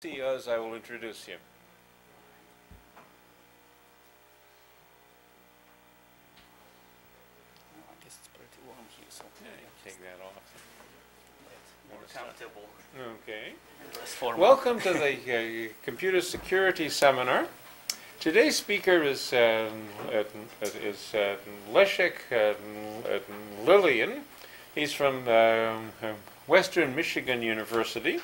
CEOs, I will introduce you. I guess it's pretty warm here, so Take that off. more comfortable. Okay. Welcome. Welcome to the Computer Security Seminar. Today's speaker is Leszek Lilien. He's from Western Michigan University,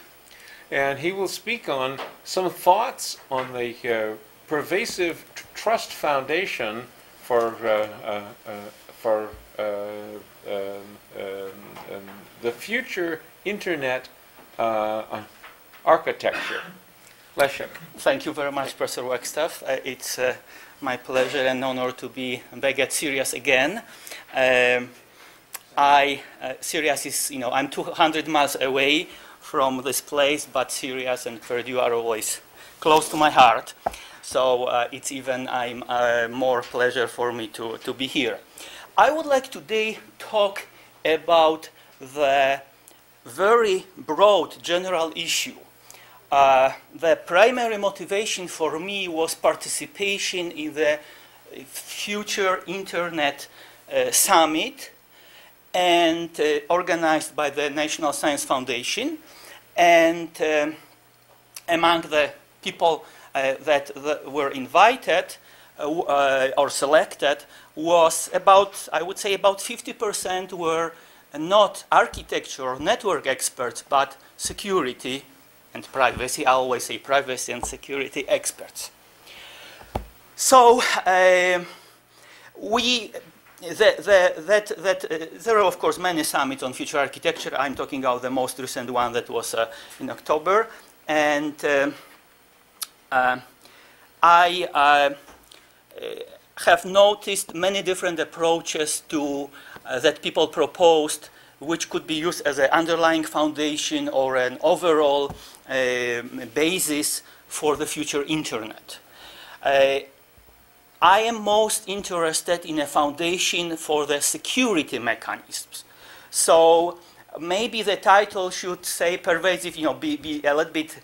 and he will speak on some thoughts on the Pervasive Trust Foundation for the future Internet architecture. Leszek. Thank you very much, Professor Wagstaff. It's my pleasure and honor to be back at CERIAS again. CERIAS is, I'm 200 miles away from this place, but CERIAS and Purdue are always close to my heart. So it's even more pleasure for me to be here. I would like today talk about the very broad general issue. The primary motivation for me was participation in the Future Internet Summit and organized by the National Science Foundation. And among the people that were invited or selected was about, I would say about 50% were not architecture or network experts, but security and privacy. I always say privacy and security experts. So there are of course many summits on future architecture. I'm talking about the most recent one that was in October, and I have noticed many different approaches to that people proposed, which could be used as an underlying foundation or an overall basis for the future Internet. I am most interested in a foundation for the security mechanisms. So maybe the title should say pervasive, be a little bit,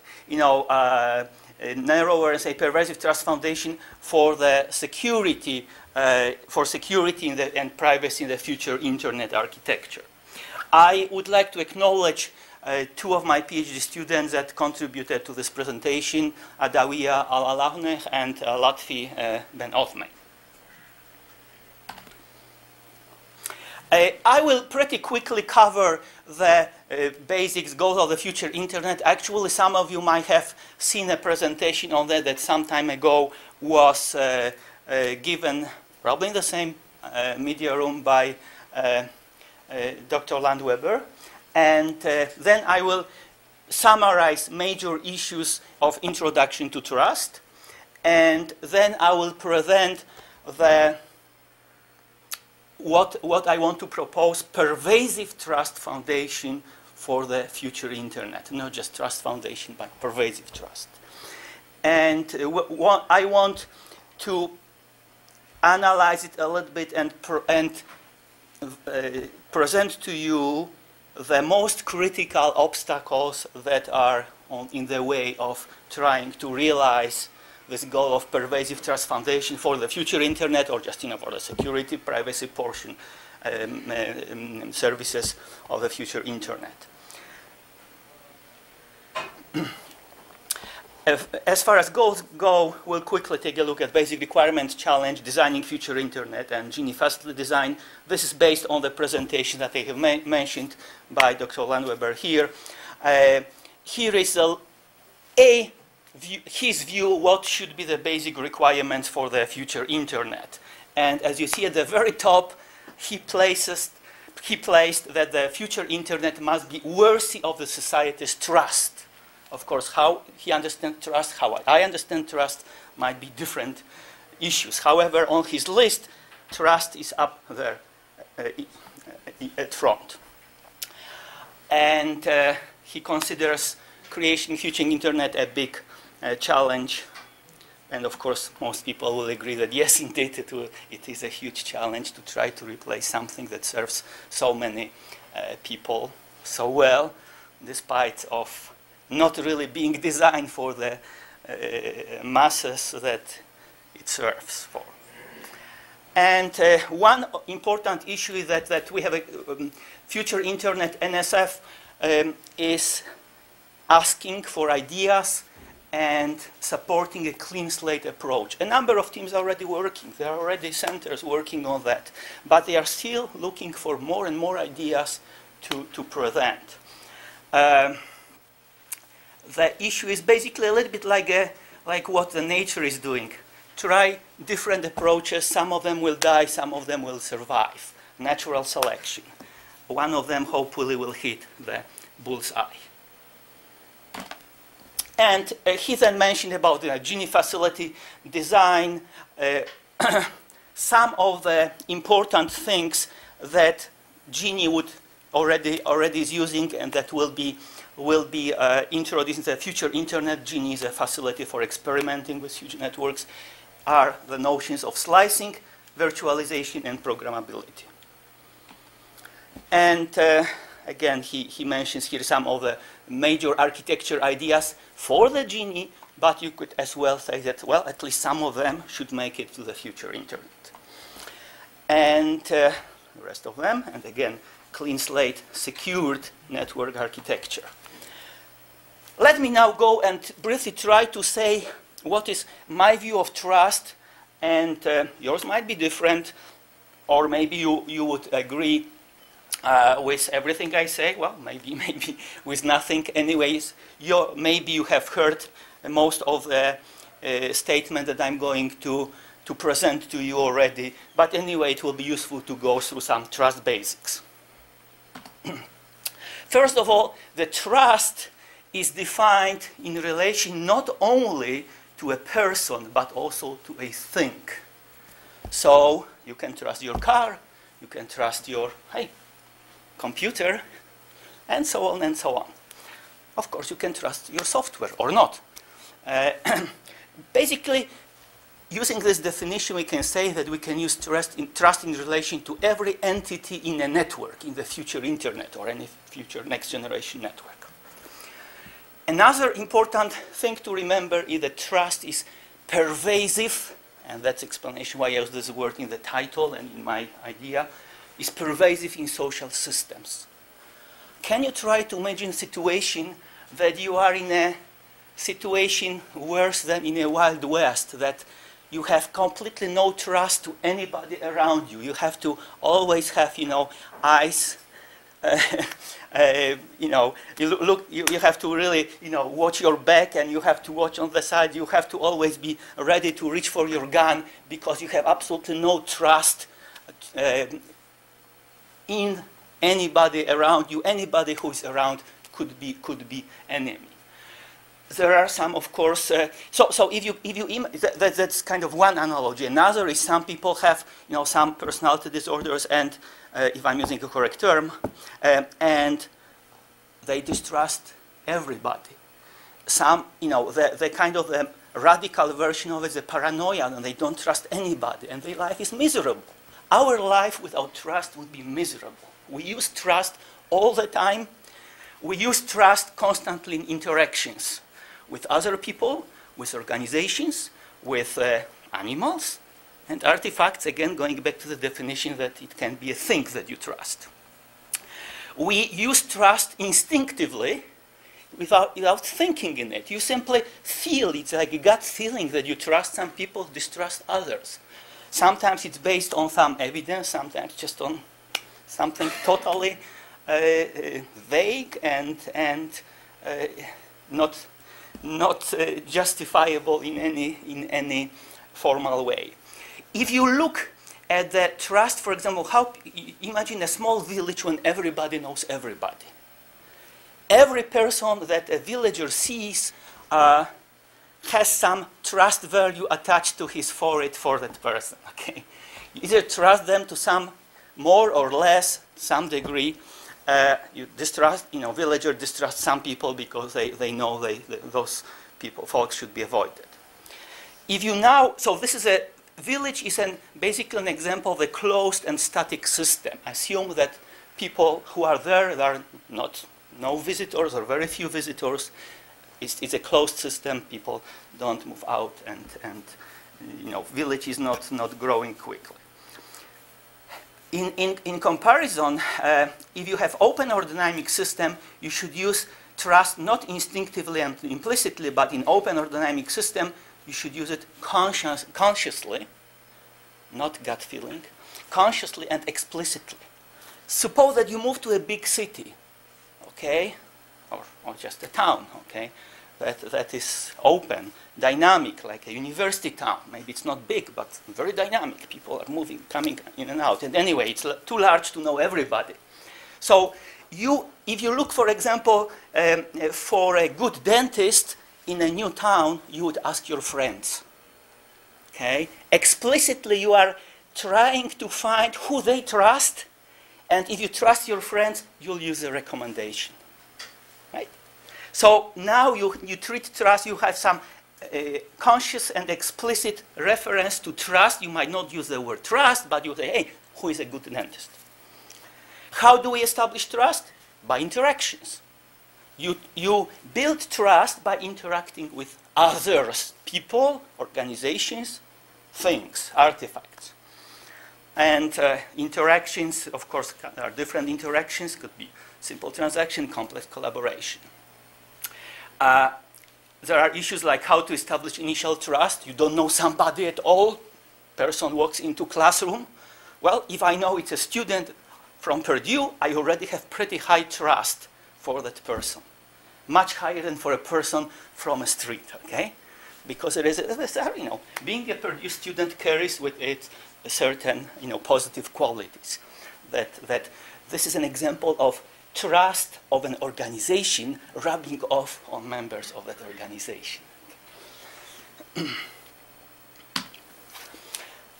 narrower and say Pervasive Trust Foundation for the security, and privacy in the future Internet architecture. I would like to acknowledge two of my PhD students that contributed to this presentation, Adawiya Al-Alahneh and Latfi Ben Othman. I will pretty quickly cover the basics, goals of the future Internet. Actually, some of you might have seen a presentation on that some time ago was given probably in the same media room by Dr. Landweber. And then I will summarize major issues of introduction to trust. And then I will present what I want to propose, Pervasive Trust Foundation for the future Internet. Not just Trust Foundation, but Pervasive Trust. And I want to analyze it a little bit and present to you the most critical obstacles that are in the way of trying to realize this goal of Pervasive Trust Foundation for the future Internet, or just for the security, privacy portion, services of the future Internet. As far as goals go, we'll quickly take a look at basic requirements, challenge, designing future Internet, and GENI facility design. This is based on the presentation that I have mentioned by Dr. Landweber here. Here is his view what should be the basic requirements for the future Internet. And as you see at the very top, he placed that the future Internet must be worthy of the society's trust. Of course, how he understands trust, how I understand trust might be different issues. However, on his list, trust is up there at front. And he considers creation future Internet a big challenge. And of course, most people will agree that yes, indeed, it is a huge challenge to try to replace something that serves so many people so well, despite of not really being designed for the masses that it serves for. And one important issue is that we have a future internet NSF is asking for ideas and supporting a clean slate approach. A number of teams are already working. There are already centers working on that. But they are still looking for more and more ideas to present. The issue is basically a little bit like what the nature is doing. Try different approaches. Some of them will die. Some of them will survive. Natural selection. One of them hopefully will hit the bullseye. And he then mentioned about the GENI facility design, some of the important things that GENI would already is using and that will be introduced in the future internet. GENI is a facility for experimenting with huge networks, are the notions of slicing, virtualization, and programmability. And again, he mentions here some of the major architecture ideas for the GENI, but you could as well say that, well, at least some of them should make it to the future internet. And the rest of them, and again, clean slate, secured network architecture. Let me now go and briefly try to say what is my view of trust, and yours might be different, or maybe you would agree with everything I say. Well, maybe with nothing. Anyways, maybe you have heard most of the statement that I'm going to present to you already. But anyway, it will be useful to go through some trust basics. First of all, the trust is defined in relation not only to a person, but also to a thing. So you can trust your car, you can trust your, computer, and so on and so on. Of course, you can trust your software or not. Basically, using this definition, we can say that we can use trust in relation to every entity in a network, in the future internet or any future next generation network. Another important thing to remember is that trust is pervasive, and that's explanation why I use this word in the title and in my idea, is pervasive in social systems. Can you try to imagine a situation that you are in a situation worse than in a Wild West, that you have completely no trust to anybody around you? You have to always have, eyes. You have to really, watch your back, and you have to watch on the side. You have to always be ready to reach for your gun because you have absolutely no trust in anybody around you. Anybody who is around could be enemy. There are some, of course. So if you that's kind of one analogy. Another is some people have some personality disorders, and if I'm using a correct term, and they distrust everybody. Some the kind of the radical version of it is a paranoia, and they don't trust anybody, and their life is miserable. Our life without trust would be miserable. We use trust all the time. We use trust constantly in interactions with other people, with organizations, with animals, and artifacts, again, going back to the definition that it can be a thing that you trust. We use trust instinctively without thinking in it. You simply feel, it's like a gut feeling that you trust some people, distrust others. Sometimes it's based on some evidence, sometimes just on something totally vague and not justifiable in any formal way. If you look at the trust, for example, imagine a small village when everybody knows everybody. Every person that a villager sees has some trust value attached to his forehead for that person. Okay, you either trust them to some more or less, some degree. You distrust, villager distrust some people because they know those folks should be avoided. If you now, so this is a village is basically an example of a closed and static system. Assume that people who are there are no visitors or very few visitors. it's a closed system. People don't move out, and village is not growing quickly. In comparison, if you have open or dynamic system, you should use trust not instinctively and implicitly, but in open or dynamic system, you should use it consciously, not gut feeling, consciously and explicitly. Suppose that you move to a big city, okay, or just a town, okay, that is open, dynamic, like a university town. Maybe it's not big, but very dynamic. People are moving, coming in and out. And anyway, it's too large to know everybody. So if you look, for example, for a good dentist in a new town, you would ask your friends. Okay? Explicitly, you are trying to find who they trust. And if you trust your friends, you'll use a recommendation. Right? So now you treat trust, you have some conscious and explicit reference to trust. You might not use the word trust, but you say, hey, who is a good dentist? How do we establish trust? By interactions. You build trust by interacting with others, people, organizations, things, artifacts. And interactions, of course, are different interactions. Could be simple transaction, complex collaboration. There are issues like how to establish initial trust. You don't know somebody at all. Person walks into classroom. Well, if I know it's a student from Purdue, I already have pretty high trust for that person. Much higher than for a person from a street, okay? Because it is, being a Purdue student carries with it certain, positive qualities. That this is an example of trust of an organization rubbing off on members of that organization.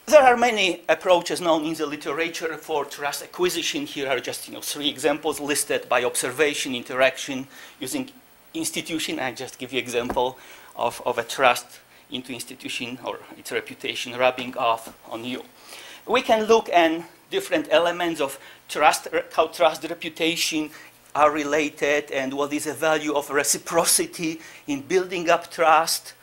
There are many approaches known in the literature for trust acquisition. Here are just 3 examples listed by observation, interaction, using institution. I just give you example of a trust into institution or its reputation rubbing off on you. We can look at different elements of trust, how trust reputation are related, and what is the value of reciprocity in building up trust,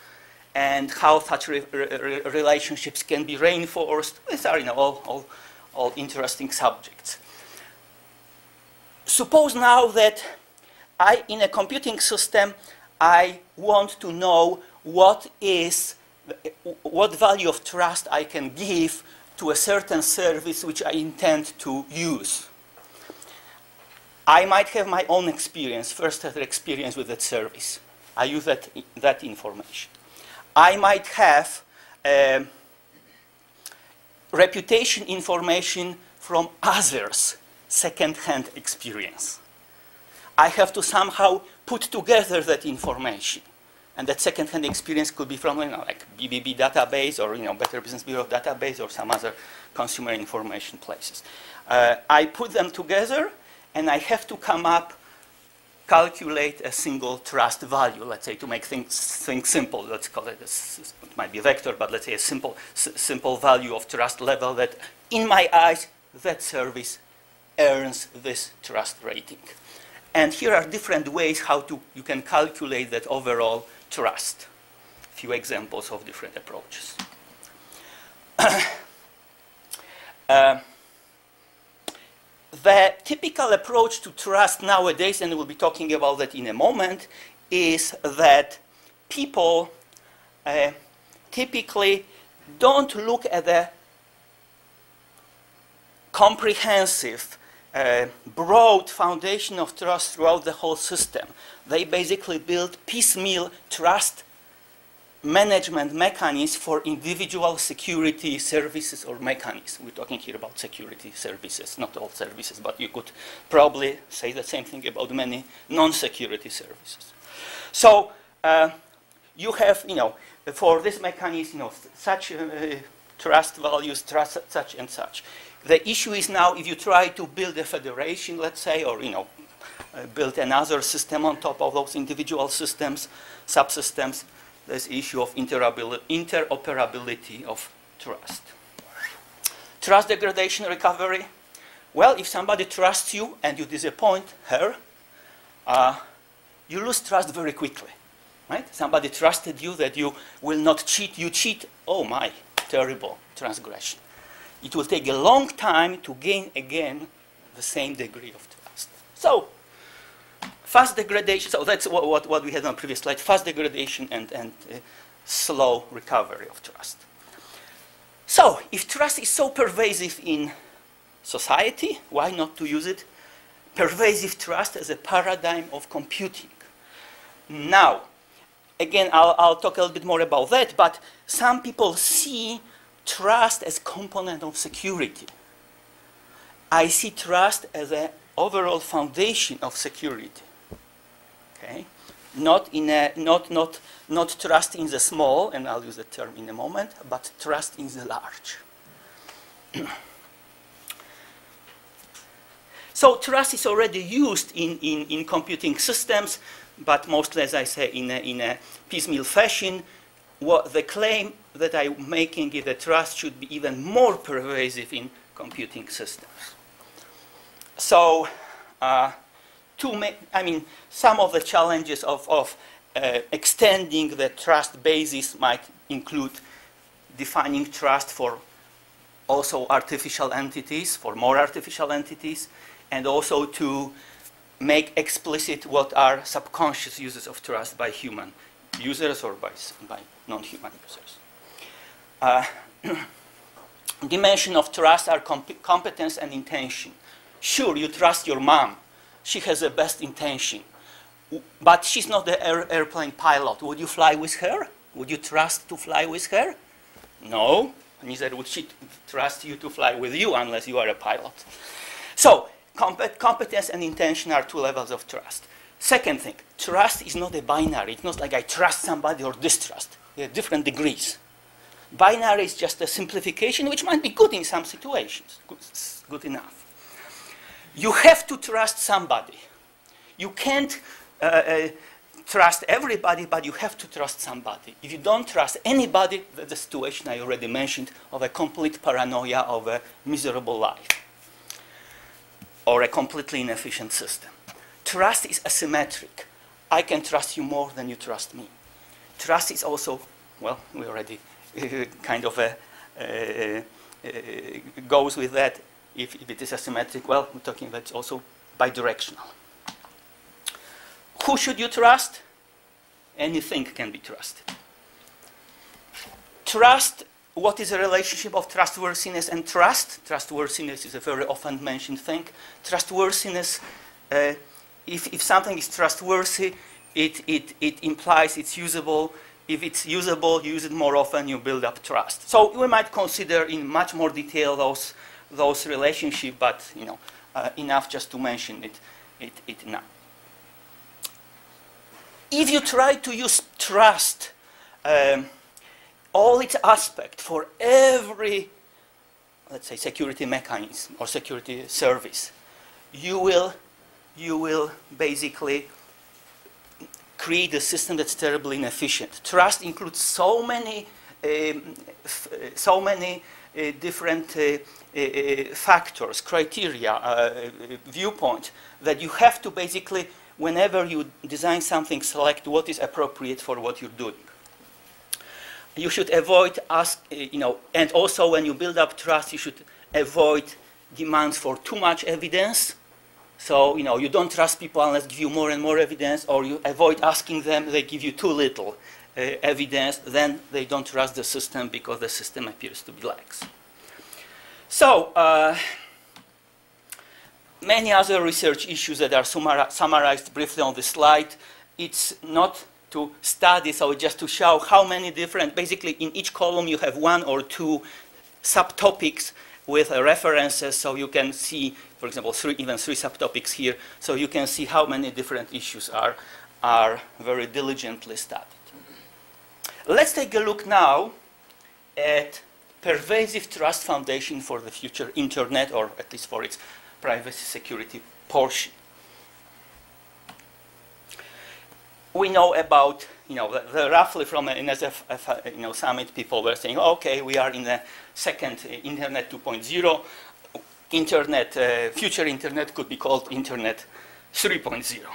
and how such relationships can be reinforced. These are all interesting subjects. Suppose now that in a computing system, I want to know what value of trust I can give to a certain service which I intend to use. I might have my own experience, first-hand experience with that service. I use that information. I might have reputation information from others, second-hand experience. I have to somehow put together that information. And that second-hand experience could be from like BBB database or Better Business Bureau database or some other consumer information places. I put them together, and I have to calculate a single trust value, let's say, to make things simple. Let's call it, it might be a vector, but let's say a simple value of trust level that, in my eyes, that service earns this trust rating. And here are different ways how you can calculate that overall trust. A few examples of different approaches. The typical approach to trust nowadays, and we'll be talking about that in a moment, is that people typically don't look at the comprehensive, broad foundation of trust throughout the whole system. They basically build piecemeal trust management mechanisms for individual security services or mechanisms. We're talking here about security services, not all services, but you could probably say the same thing about many non-security services. So you have, for this mechanism, such trust values, trust such and such. The issue is now, if you try to build a federation, let's say, or build another system on top of those individual systems, subsystems, this issue of interoperability of trust. Trust degradation recovery. Well, if somebody trusts you and you disappoint her, you lose trust very quickly. right? Somebody trusted you that you will not cheat. You cheat. Oh my, terrible transgression. It will take a long time to gain again the same degree of trust. So, fast degradation. So that's what we had on the previous slide. Fast degradation and slow recovery of trust. So, if trust is so pervasive in society, why not to use it? Pervasive trust as a paradigm of computing. Now, again, I'll talk a little bit more about that, but some people see trust as component of security. I see trust as an overall foundation of security. Okay? Not trust in the small, and I'll use the term in a moment, but trust in the large. So trust is already used in computing systems, but mostly, as I say, in a piecemeal fashion. The claim that I'm making is that trust should be even more pervasive in computing systems. So, some of the challenges of extending the trust basis might include defining trust for also artificial entities, for more artificial entities, and also to make explicit what are subconscious uses of trust by human users or by non-human users. Dimension of trust are competence and intention. Sure, you trust your mom. She has the best intention. But she's not the airplane pilot. Would you fly with her? Would you trust to fly with her? No. Neither would she trust you to fly with you unless you are a pilot. So, competence and intention are two levels of trust. Second thing, trust is not a binary. It's not like I trust somebody or distrust. There are different degrees. Binary is just a simplification, which might be good in some situations. Good enough. You have to trust somebody. You can't trust everybody, but you have to trust somebody. If you don't trust anybody, that's the situation I already mentioned of a complete paranoia of a miserable life or a completely inefficient system. Trust is asymmetric. I can trust you more than you trust me. Trust is also, well, we already kind of goes with that. If it is asymmetric, well, we're talking about it's also bidirectional. Who should you trust? Anything can be trusted. Trust, what is the relationship of trustworthiness and trust? Trustworthiness is a very often mentioned thing. Trustworthiness, if something is trustworthy, it implies it's usable. If it's usable, you use it more often, you build up trust. So we might consider in much more detail those relationships, but enough just to mention it now. If you try to use trust, all its aspects for every, let's say, security mechanism or security service, you will basically create a system that's terribly inefficient. Trust includes so many different factors, criteria, viewpoints that you have to basically, whenever you design something, select what is appropriate for what you're doing. You should avoid and also when you build up trust, you should avoid demands for too much evidence. So, you don't trust people unless they give you more and more evidence, or you avoid asking them, they give you too little evidence, then they don't trust the system because the system appears to be lax. So, many other research issues that are summarized briefly on this slide. It's not to study, so just to show how many different, basically in each column you have one or two subtopics with references, so you can see, for example, even three subtopics here, so you can see how many different issues are very diligently studied. Let's take a look now at Pervasive Trust Foundation for the future Internet, or at least for its privacy security portion. We know about, roughly from an NSF summit, people were saying, okay, we are in the second Internet 2.0. Internet, future Internet could be called Internet 3.0.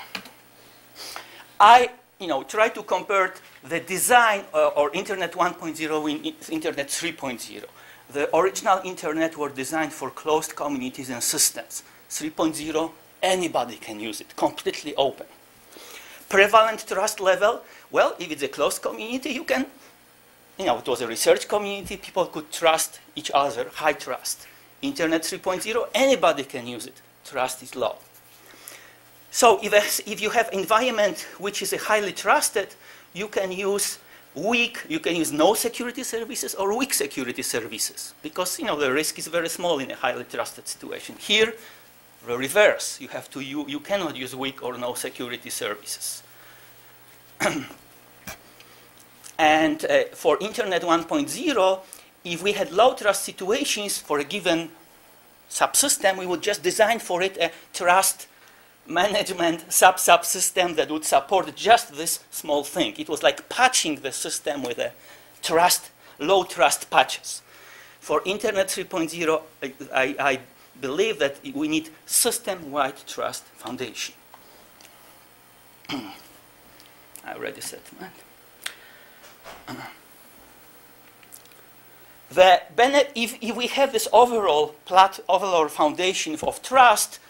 try to compare the design or Internet 1.0 with Internet 3.0. The original Internet were designed for closed communities and systems. 3.0, anybody can use it, completely open. Prevalent trust level, well, if it's a closed community, you can, it was a research community, people could trust each other, high trust. Internet 3.0, anybody can use it, trust is low. So if you have environment which is highly trusted, you can use no security services or weak security services, because the risk is very small in a highly trusted situation. Here, the reverse. You cannot use weak or no security services. And for Internet 1.0, if we had low trust situations for a given subsystem, we would just design for it a trust management subsystem that would support just this small thing. It was like patching the system with a low trust patches. For Internet 3.0, I believe that we need system-wide trust foundation. I already said that. If we have this overall foundation of trust,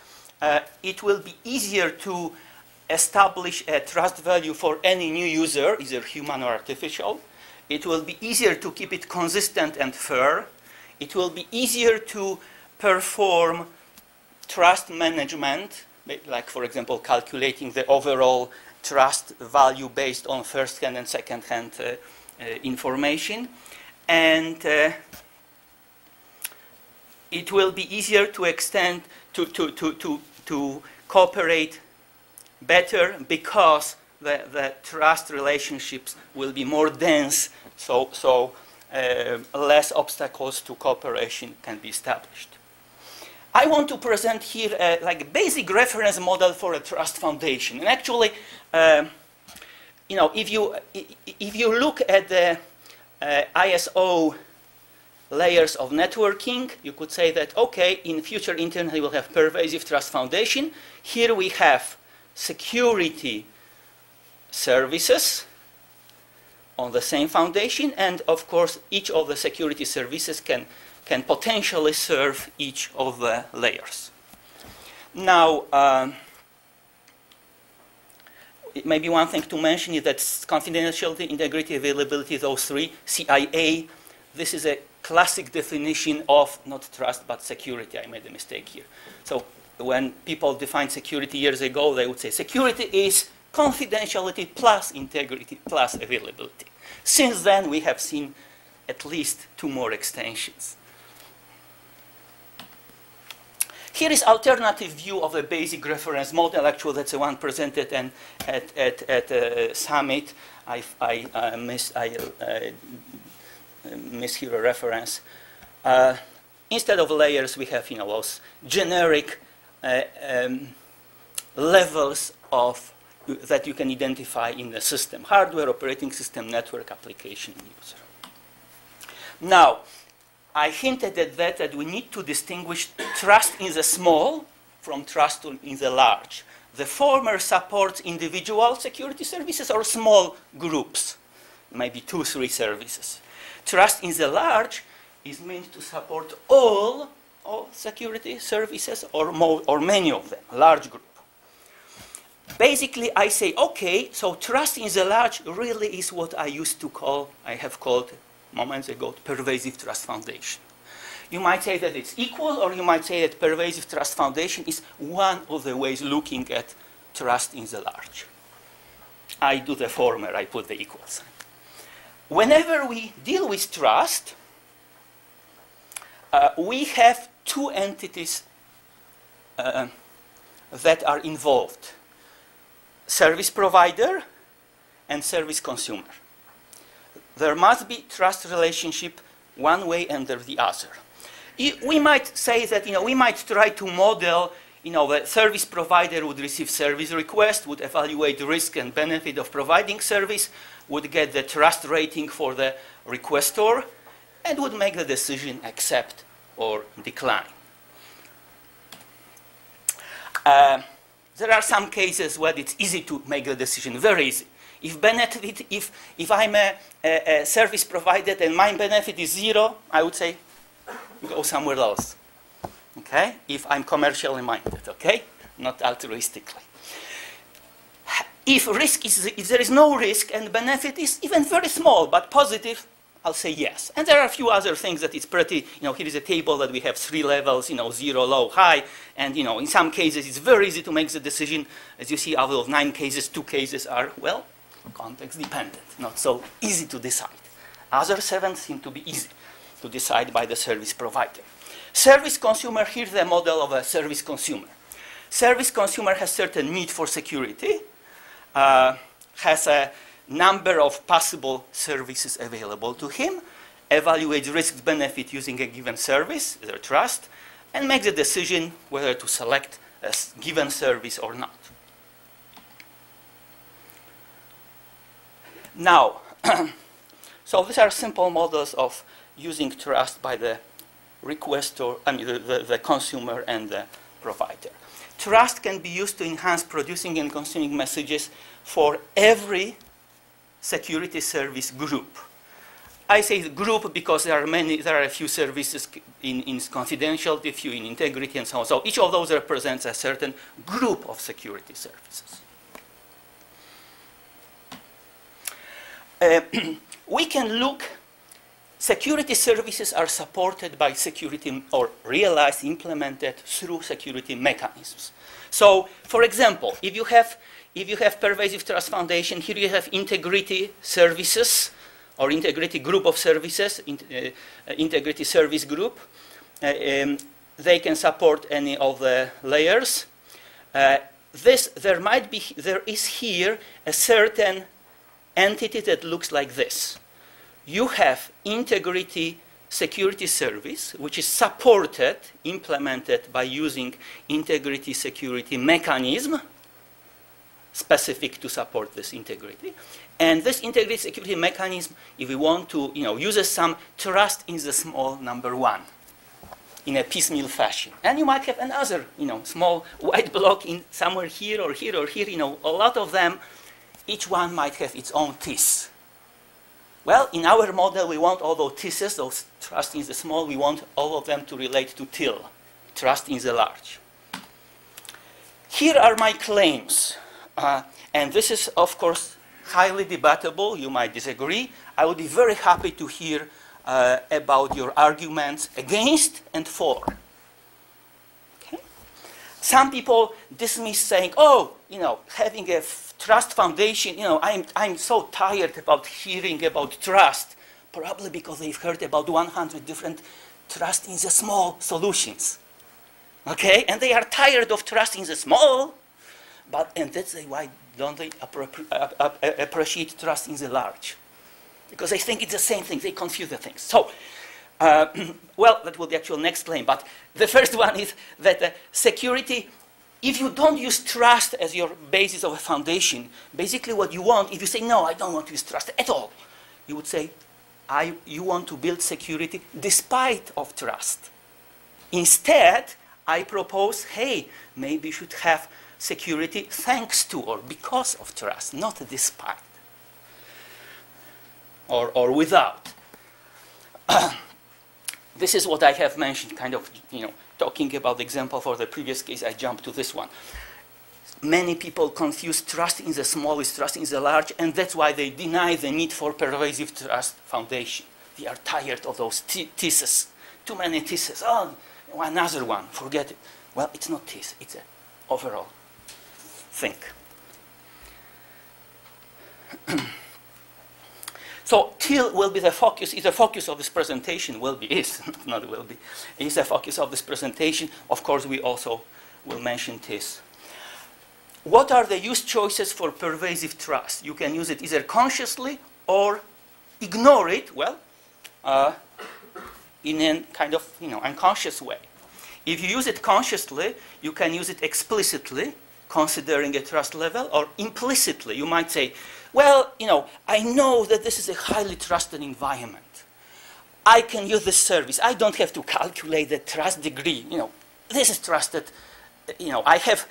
it will be easier to establish a trust value for any new user, either human or artificial. It will be easier to keep it consistent and fair. It will be easier to perform trust management, like, for example, calculating the overall trust value based on first-hand and second-hand information. And it will be easier to extend to cooperate better, because the trust relationships will be more dense, so less obstacles to cooperation can be established. I want to present here a basic reference model for a trust foundation. And actually, if you look at the ISO layers of networking, you could say that, okay, in future Internet we will have pervasive trust foundation. Here we have security services on the same foundation, and of course each of the security services can potentially serve each of the layers. Now, maybe one thing to mention is that confidentiality, integrity, availability, those three, CIA, this is a classic definition of not trust but security. I made a mistake here. So when people defined security years ago, they would say security is confidentiality plus integrity plus availability. Since then, we have seen at least 2 more extensions. Here is alternative view of a basic reference model. Actually, that's the one presented at a summit. I miss here a reference. Instead of layers, we have those generic levels that you can identify in the system: hardware, operating system, network, application, and user. Now, I hinted at that we need to distinguish trust in the small from trust in the large. The former supports individual security services or small groups, maybe 2, 3 services. Trust in the large is meant to support all security services or many of them, large group. Basically, I say, okay, so trust in the large really is what I have called moments ago, pervasive trust foundation. You might say that it's equal, or you might say that pervasive trust foundation is one of the ways looking at trust in the large. I do the former, I put the equal sign. Whenever we deal with trust, we have 2 entities that are involved: service provider and service consumer. There must be trust relationship one way and the other. We might say that we might try to model the service provider would receive service request, would evaluate the risk and benefit of providing service, would get the trust rating for the requestor, and would make the decision accept or decline. There are some cases where it's easy to make the decision, very easy. If I'm a service provider and my benefit is 0, I would say go somewhere else. Okay? If I'm commercially minded, okay? Not altruistically. If there is no risk and benefit is even very small but positive, I'll say yes. And there are a few other things that it's pretty, here is a table that we have 3 levels, 0, low, high. And, in some cases, it's very easy to make the decision. As you see, out of 9 cases, 2 cases are, well, context dependent, not so easy to decide. Other 7 seem to be easy to decide by the service provider. Service consumer, here's the model of a service consumer. Service consumer has certain need for security, has a number of possible services available to him, evaluates risk-benefit using a given service, their trust, and makes a decision whether to select a given service or not. Now, so these are simple models of using trust by the requestor, the consumer and the provider. Trust can be used to enhance producing and consuming messages for every security service group. I say group because there are a few services in confidentiality, a few in integrity, and so on. So each of those represents a certain group of security services. We can look, security services are supported by security or realized, implemented through security mechanisms. So, for example, if you have Pervasive Trust Foundation, here you have integrity services or integrity group of services, integrity service group. They can support any of the layers. There is here a certain entity that looks like this. You have integrity security service, which is supported, implemented by using integrity security mechanism specific to support this integrity. And this integrity security mechanism, if we want to, uses some trust in the small number 1 in a piecemeal fashion. And you might have another, small white block in somewhere here or here or here, a lot of them. Each one might have its own TIS. Well, in our model, we want all those TISs, those trust in the small, we want all of them to relate to TIL, trust in the large. Here are my claims. And this is, of course, highly debatable. You might disagree. I would be very happy to hear about your arguments against and for. Okay? Some people dismiss saying, oh, having a trust foundation, I'm so tired about hearing about trust, probably because they've heard about 100 different trust in the small solutions. Okay? And they are tired of trust in the small, and that's why don't they appreciate trust in the large? Because they think it's the same thing. They confuse the things. So, well, that will be the actual next claim. But the first one is that security, if you don't use trust as your basis of a foundation, basically what you want, if you say, no, I don't want to use trust at all, you would say, you want to build security despite of trust. Instead, I propose, hey, maybe you should have security thanks to or because of trust, not despite or without. This is what I have mentioned, kind of, talking about the example for the previous case, I jumped to this one. Many people confuse trust in the small with trust in the large, and that's why they deny the need for pervasive trust foundation. They are tired of those theses. Too many theses. Oh, another one, forget it. Well, it's not TIS, it's an overall thing. So TIL will be the focus, is the focus of this presentation, is the focus of this presentation. Of course, we also will mention TIS. What are the use choices for pervasive trust? You can use it either consciously or ignore it, well, in a kind of, unconscious way. If you use it consciously, you can use it explicitly, considering a trust level, or implicitly. You might say, well, I know that this is a highly trusted environment. I can use this service. I don't have to calculate the trust degree. This is trusted. I have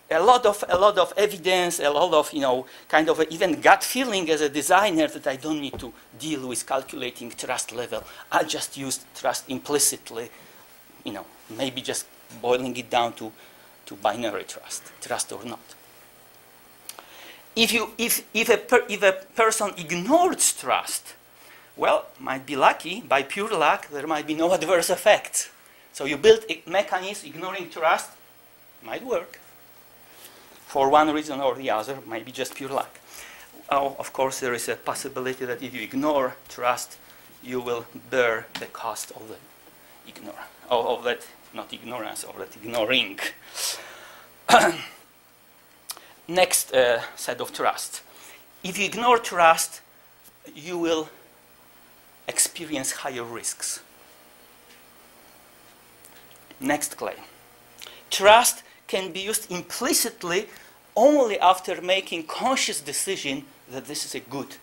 a lot of evidence, a lot of, kind of even gut feeling as a designer that I don't need to deal with calculating trust level. I just use trust implicitly, maybe just boiling it down to binary trust or not. If a person ignores trust, well, might be lucky, by pure luck, there might be no adverse effects. So you build a mechanism ignoring trust, might work. For one reason or the other, maybe just pure luck. Oh, of course, there is a possibility that if you ignore trust, you will bear the cost of that, not ignorance, of that ignoring. Next set of trust. If you ignore trust, you will experience higher risks. Next claim. Trust can be used implicitly only after making conscious decision that this is a good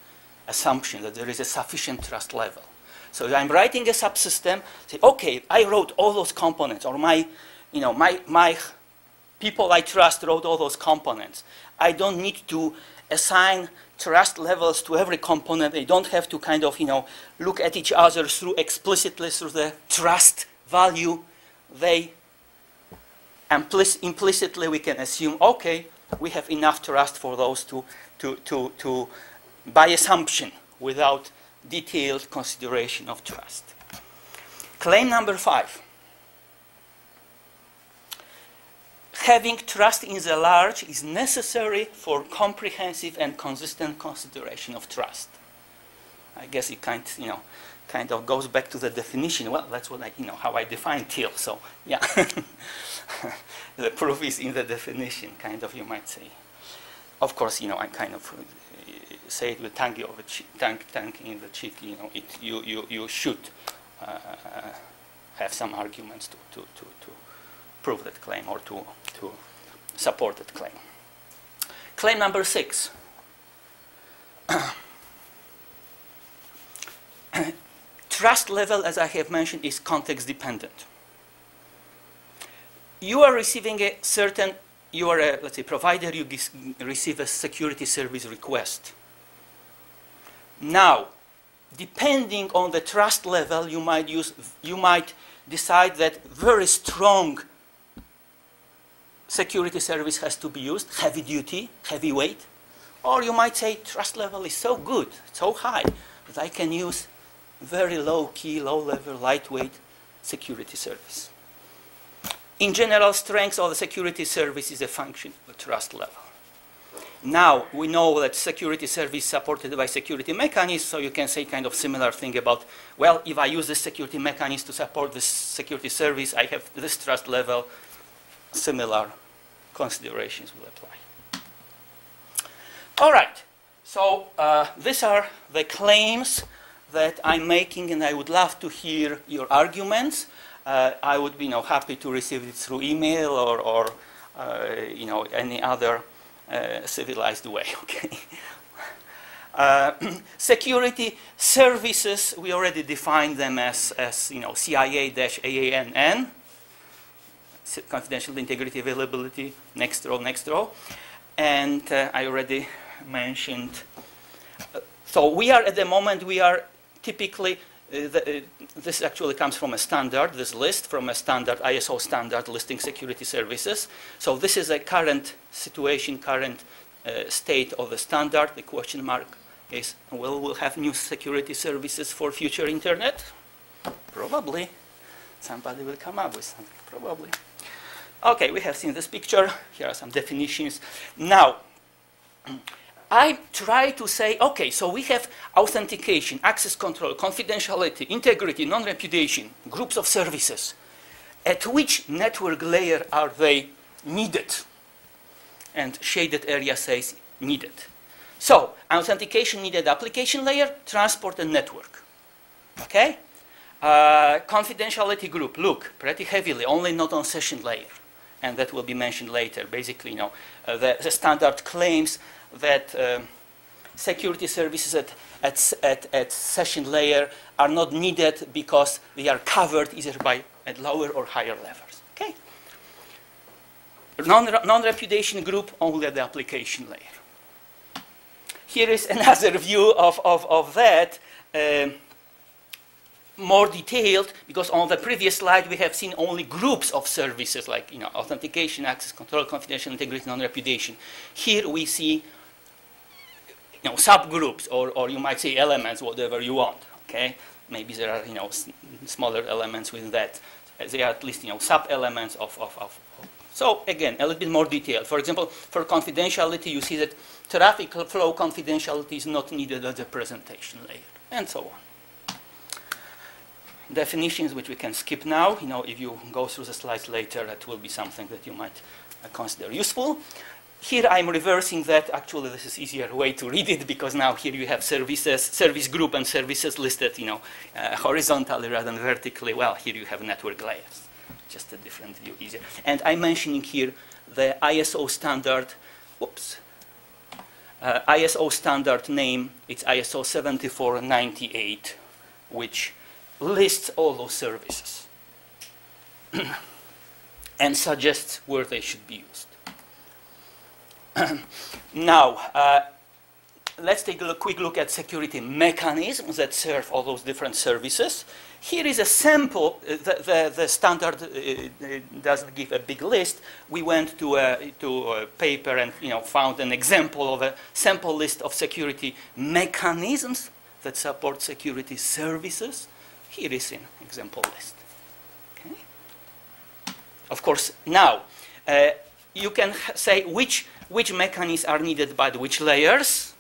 assumption, that there is a sufficient trust level. So if I'm writing a subsystem, say, okay, I wrote all those components, or my people I trust wrote all those components. I don't need to assign trust levels to every component. They don't have to kind of, look at each other explicitly through the trust value. Implicitly we can assume, okay, we have enough trust for those to by assumption, without detailed consideration of trust. Claim number 5. Having trust in the large is necessary for comprehensive and consistent consideration of trust. I guess it kind of goes back to the definition. Well, that's what how I define TIL. So yeah, the proof is in the definition, kind of, you might say. Of course, I kind of say it with tongue in the cheek. You should have some arguments to prove that claim or to support that claim. Claim number 6. Trust level, as I have mentioned, is context dependent. You are receiving you are a, let's say, provider, you receive a security service request. Now, depending on the trust level, you might decide that very strong security service has to be used, heavy duty, heavyweight, or you might say trust level is so good, so high, that I can use very low-key, low-level, lightweight security service. In general, strength of the security service is a function of the trust level. Now, we know that security service is supported by security mechanisms, so you can say kind of similar thing about, well, if I use this security mechanism to support this security service, I have this trust level, similar considerations will apply. All right, so these are the claims that I'm making, and I would love to hear your arguments. I would be happy to receive it through email or any other civilized way. Okay. Security services, we already defined them as CIA-AANN, confidential integrity availability, next row. And I already mentioned. So we are at the moment, we are typically, this actually comes from a standard, this list from a standard, ISO standard listing security services. So this is a current situation, current state of the standard. The question mark is, well, we'll have new security services for future internet? Probably. Somebody will come up with something, probably. Okay, we have seen this picture. Here are some definitions. Now, I try to say, okay, so we have authentication, access control, confidentiality, integrity, non-repudiation, groups of services. At which network layer are they needed? And shaded area says needed. So, authentication needed application layer, transport, and network. Okay? Confidentiality group, look, pretty heavily, only not on session layer. And that will be mentioned later. Basically, the standard claims that security services at session layer are not needed because they are covered either by at lower or higher levels. Okay. Non-repudiation group only at the application layer. Here is another view of that, more detailed, because on the previous slide we have seen only groups of services like authentication, access control, confidential integrity, non-repudiation. Here we see subgroups, or you might say elements, whatever you want. Okay, maybe there are smaller elements within that. There are at least sub-elements of. So again, a little bit more detail. For example, for confidentiality, you see that traffic flow confidentiality is not needed at the presentation layer, and so on. Definitions, which we can skip now. If you go through the slides later, that will be something that you might consider useful. Here I'm reversing that. Actually, this is easier way to read it, because now here you have services, service group, and services listed, horizontally rather than vertically. Well, here you have network layers. Just a different view, easier. And I'm mentioning here the ISO standard. Whoops. ISO standard name. It's ISO 7498, which lists all those services and suggests where they should be used. Now, let's take a quick look at security mechanisms that serve all those different services. Here is a sample. The standard doesn't give a big list. We went to a paper and found an example of a sample list of security mechanisms that support security services. Here is an example list. Okay. Of course, now you can say which mechanisms are needed by which layers.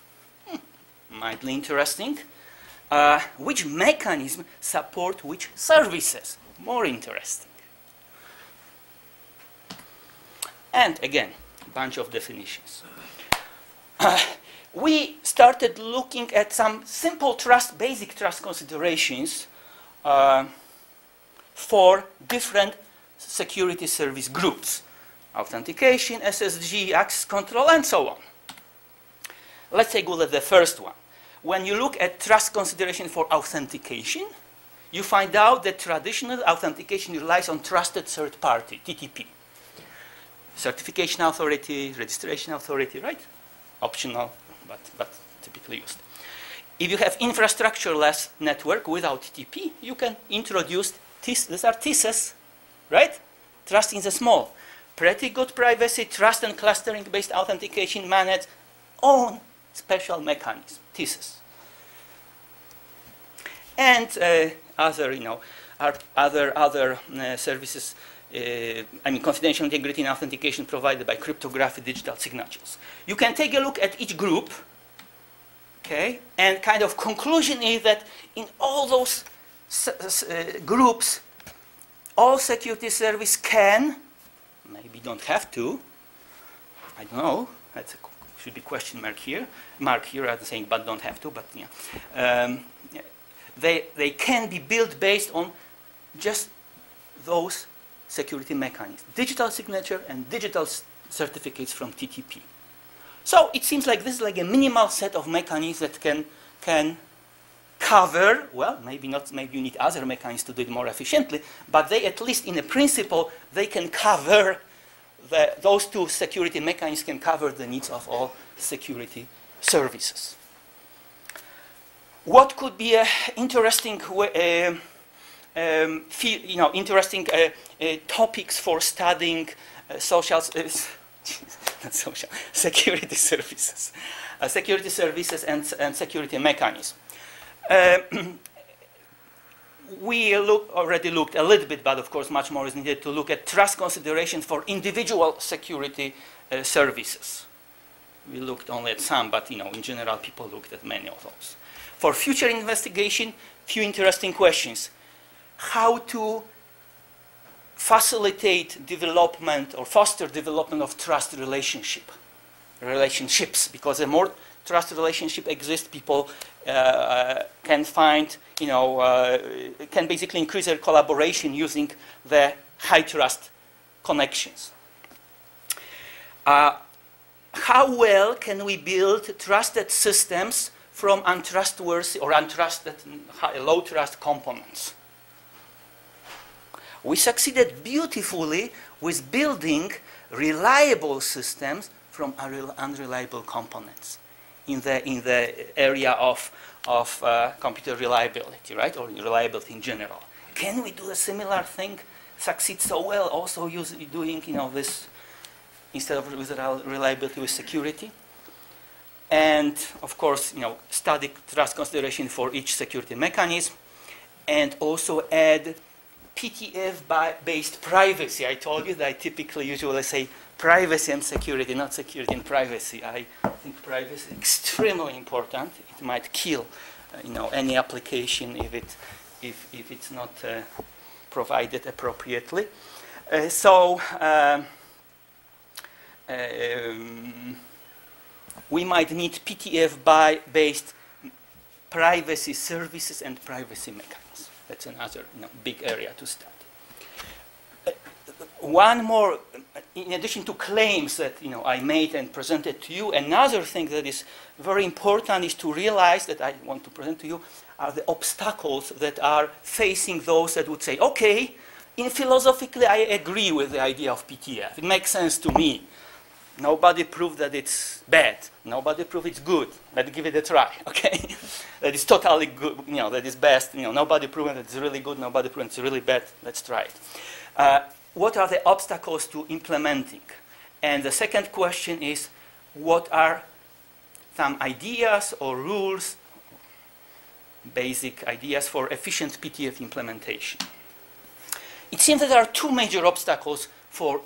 Mildly interesting. Which mechanism support which services? More interesting. And again, a bunch of definitions. We started looking at some simple basic trust considerations for different security service groups. Authentication, SSG, access control, and so on. Let's take a look at the first one. When you look at trust consideration for authentication, you find out that traditional authentication relies on trusted third party, TTP. Certification authority, registration authority, right? Optional, but typically used. If you have infrastructure-less network without TTP, you can introduce these are TISs, right? Trust in the small. Pretty good privacy, trust and clustering-based authentication managed on special mechanism, TISs. And other services, confidential integrity and authentication provided by cryptography, digital signatures. You can take a look at each group, okay, and kind of conclusion is that in all those groups, all security service can, maybe don't have to, I don't know, that's should be question mark here I'm saying but don't have to, but yeah. They can be built based on just those security mechanisms, digital signature and digital certificates from TTP. So it seems like this is like a minimal set of mechanisms that can cover, well, maybe not, maybe you need other mechanisms to do it more efficiently, but they, at least in a principle, they can cover those two security mechanisms can cover the needs of all security services. What could be interesting, interesting topics for studying security services, and security mechanisms? We already looked a little bit, but of course much more is needed to look at trust considerations for individual security services. We looked only at some, but in general people looked at many of those. For future investigation, few interesting questions. How to facilitate development or foster development of trust relationships, because the more trust relationship exists, people can find, can basically increase their collaboration using the high trust connections. How well can we build trusted systems from untrustworthy or untrusted low trust components? We succeeded beautifully with building reliable systems from unreliable components in the area of computer reliability, right, or reliability in general. Can we do a similar thing, succeed so well, also doing this instead of with reliability with security? And of course, static trust consideration for each security mechanism, and also add PTF-based privacy. I told you that I usually say privacy and security, not security and privacy. I think privacy is extremely important. It might kill, any application if it's not provided appropriately. We might need PTF-based privacy services and privacy mechanisms. That's another big area to study. One more, in addition to claims that I made and presented to you, another thing that is very important is to realize that I want to present to you are the obstacles that are facing those that would say, okay, philosophically I agree with the idea of PTF. It makes sense to me. Nobody proved that it's bad. Nobody proved it's good. Let's give it a try, okay? That is totally good, that is best. Nobody proved that it's really good. Nobody proved it's really bad. Let's try it. What are the obstacles to implementing? And the second question is, what are some ideas or rules, basic ideas for efficient PTF implementation? It seems that there are two major obstacles for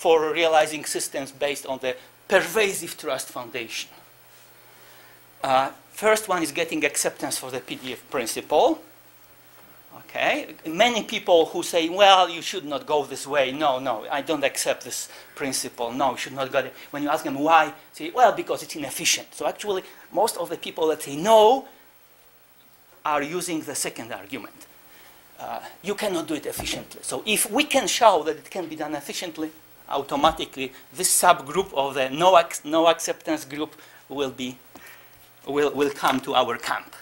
realizing systems based on the Pervasive Trust Foundation. First one is getting acceptance for the PTF principle. Okay, many people who say, well, you should not go this way. No, I don't accept this principle. No, you should not go there. When you ask them why, say, well, because it's inefficient. So actually, most of the people that say no are using the second argument. You cannot do it efficiently. So if we can show that it can be done efficiently, automatically this subgroup of the no acceptance group will come to our camp.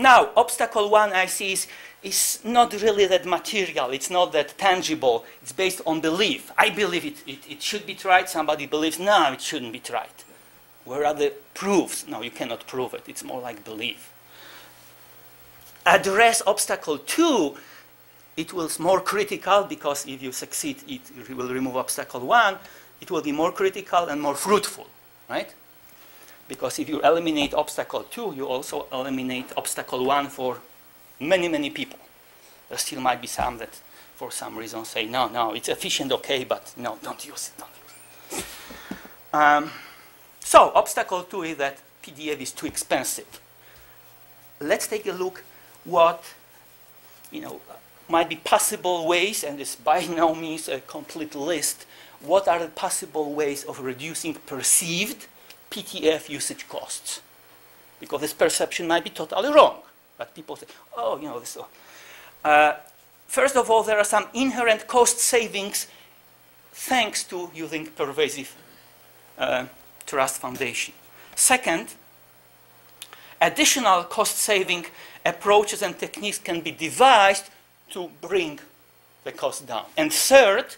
Now, obstacle one I see is not really that material. It's not that tangible. It's based on belief. I believe it should be tried. Somebody believes, no, it shouldn't be tried. Where are the proofs? No, you cannot prove it. It's more like belief. Address obstacle two. It was more critical because if you succeed, it will remove obstacle one. It will be more critical and more fruitful, right? Because if you eliminate obstacle two, you also eliminate obstacle one for many, many people. There still might be some that, for some reason, say, no, it's efficient, okay, but no, don't use it, don't use it. So, obstacle two is that PDF is too expensive. Let's take a look what, might be possible ways, and it's by no means a complete list. What are the possible ways of reducing perceived PTF usage costs? Because this perception might be totally wrong. But people say, oh, this. First of all, there are some inherent cost savings thanks to using Pervasive Trust Foundation. Second, additional cost-saving approaches and techniques can be devised to bring the cost down. And third,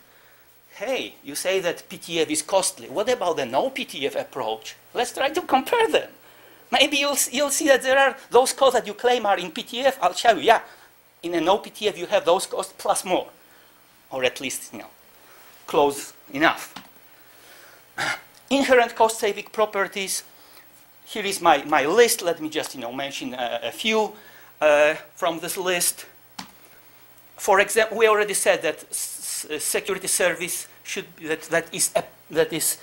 hey, you say that PTF is costly. What about the no PTF approach? Let's try to compare them. Maybe you'll see that there are those costs that you claim are in PTF. I'll show you, yeah. In a no PTF, you have those costs plus more. Or at least, close enough. Inherent cost-saving properties. Here is my list. Let me just, mention a few from this list. For example, we already said that security service that is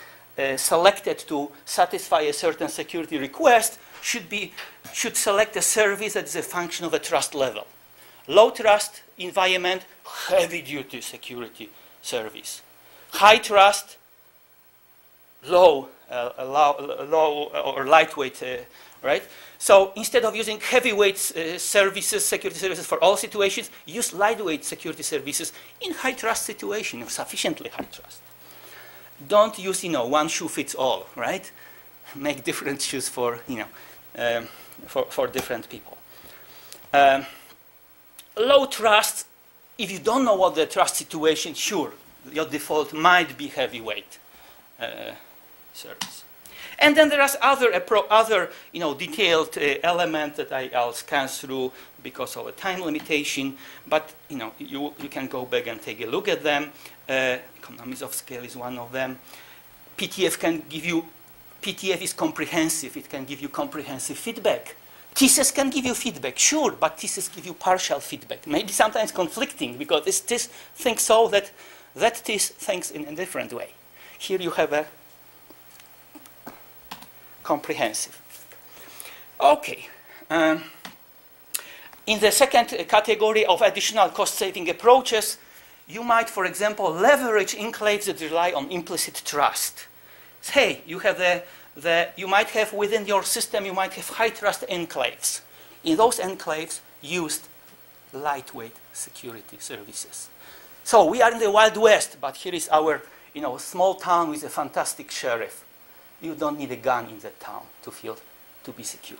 selected to satisfy a certain security request should select a service that is a function of a trust level. Low trust environment, heavy duty security service. High trust, low or lightweight, right? So instead of using heavyweight services, security services for all situations, use lightweight security services in high trust situations, sufficiently high trust. Don't use, one shoe fits all, right? Make different shoes for, for different people. Low trust, if you don't know what the trust situation, sure, your default might be heavyweight service. And then there are other detailed elements that I'll scan through because of a time limitation, but you can go back and take a look at them. Economies of scale is one of them. PTF is comprehensive. It can give you comprehensive feedback. TSYS can give you feedback, sure, but TSYS give you partial feedback. Maybe sometimes conflicting because this TSYS thinks so that TSYS thinks in a different way. Here you have a comprehensive. Okay. In the second category of additional cost-saving approaches, you might, for example, leverage enclaves that rely on implicit trust. Hey, you have you might have within your system, you might have high-trust enclaves. In those enclaves, used lightweight security services. So we are in the Wild West, but here is our small town with a fantastic sheriff. You don't need a gun in that town to be secure.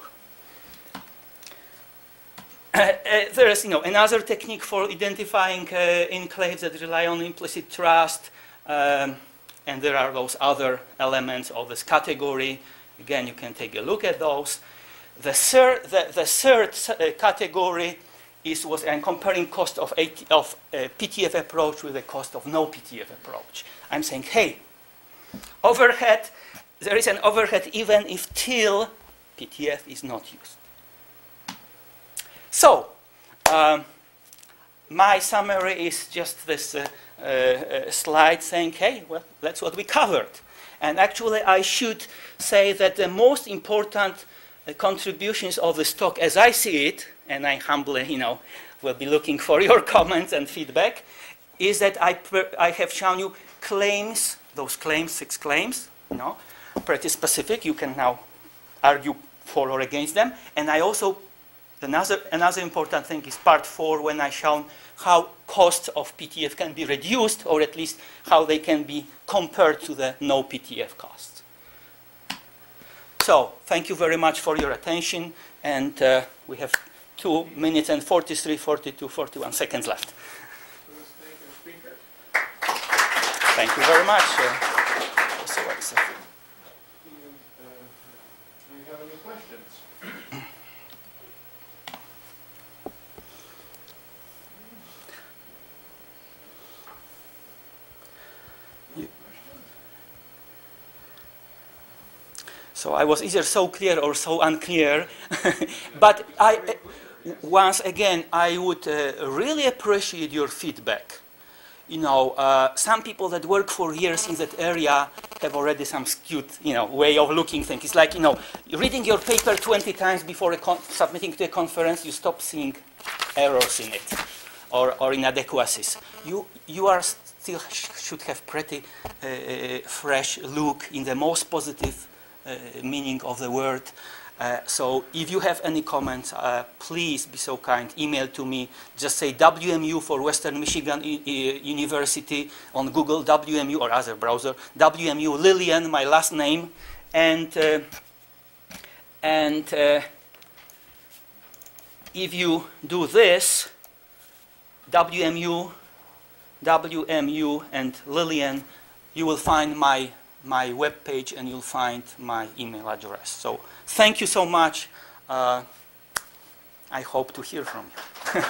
There is another technique for identifying enclaves that rely on implicit trust. And there are those other elements of this category. Again, you can take a look at those. The third category was comparing cost of PTF approach with the cost of no PTF approach. I'm saying, hey, overhead, there is an overhead even if till PTF is not used. So, my summary is just this slide saying, hey, well, that's what we covered. And actually, I should say that the most important contributions of this talk, as I see it, and I humbly, will be looking for your comments and feedback, is that I have shown you claims, those claims, 6 claims, pretty specific. You can now argue for or against them. And I also, another important thing is part 4, when I shown how costs of PTF can be reduced, or at least how they can be compared to the no PTF costs. So, thank you very much for your attention, and we have 2 minutes and 43, 42, 41 seconds left. Thank you very much. Do you have any questions? So I was either so clear or so unclear, but once again, I would really appreciate your feedback. Some people that work for years in that area have already some skewed, way of looking things. It's like, reading your paper 20 times before submitting to a conference, you stop seeing errors in it or inadequacies. You are still should have pretty fresh look in the most positive meaning of the word. So if you have any comments, please be so kind, email to me. Just say WMU for Western Michigan University on Google, WMU or other browser, WMU Lilien, my last name, and if you do this, WMU and Lilien, you will find my web page and you'll find my email address. So thank you so much. I hope to hear from you.